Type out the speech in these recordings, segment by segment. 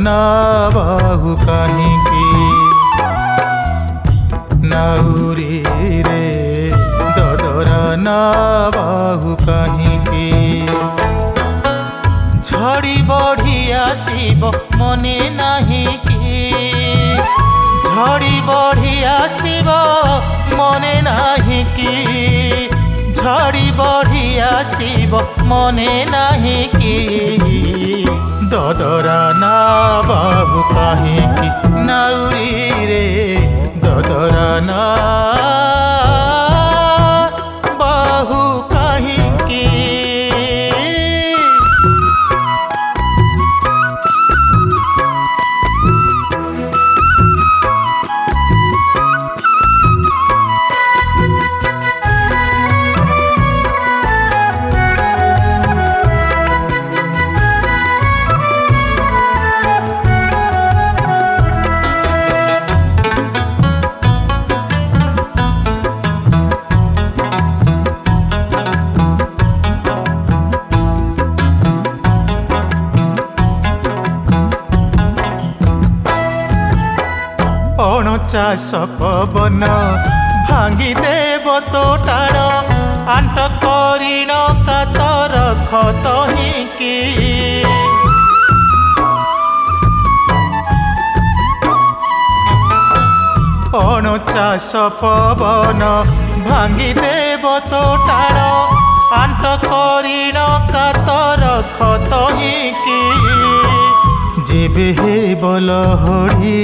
ना बाहु काहींकी नाउरी रे ददरा ना बाहु काहींकी झड़ी बढ़ी आसीब मने नाही कि झड़ी बढ़ी आसीब मने नाही कि झड़ी बढ़ी आसीब मने नाही कि ददरा ना बाहु काहींकी नाउरी रे ददरा ना बाहु काहींकी अणचाष पवन भांगी देव तो टाण आंट करीण कातर खत हिंकी अणचाष पवन भांगी देव तो टाण आंट करीण कातर खत हिंकी जेबे हे बलहड़ी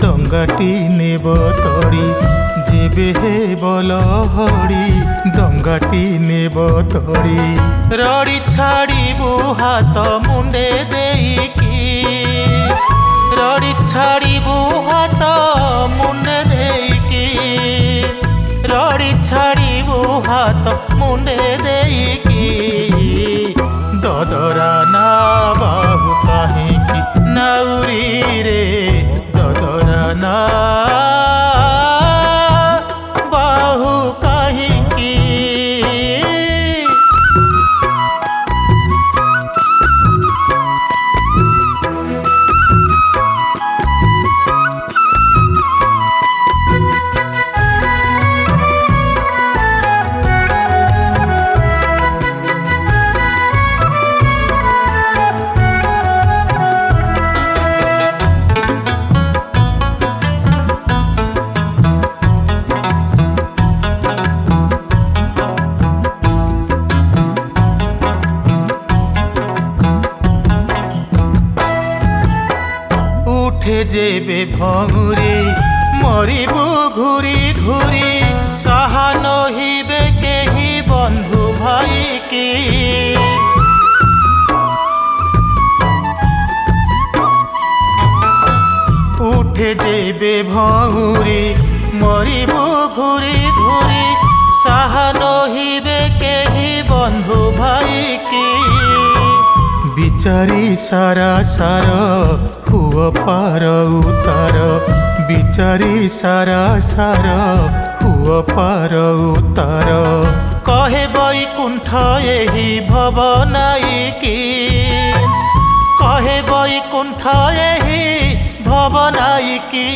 डंगाटी नेब तड़ी जेबे हे बलहड़ी डंगाटी नेब तड़ी रड़ी छाड़ीबू हाथ मुंडे देईकी रड़ी छाड़ीबू हाथ मुंडे देईकी रड़ी छाड़ीबू हाथ मुंडे देईकी ददरा ना बाहु काहींकी नाउरी रे ददरा ना बाहु काहींकी उठे जेबे भंगुरी मरिबू घूरी घूरी साहा नहिबे केही बंधु भाई की उठे जेबे भंगुरी मरिबू घूरी घूरी साहा नहिबे केही बंधु भाई की बिचारी सारा सार हुआ पार उतार बिचारी सारा सार हुआ पार उतार कहे बैकुंठ एही भवनायिकी कहे बैकुंठ एही भवनायिकी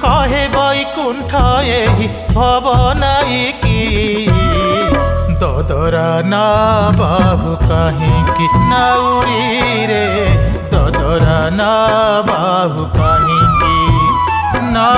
कहे बैकुंठ एही भवनायिकी ददरा ना बाहु काहींकी नाउरी रे ददरा ना बाहु काहींकी ना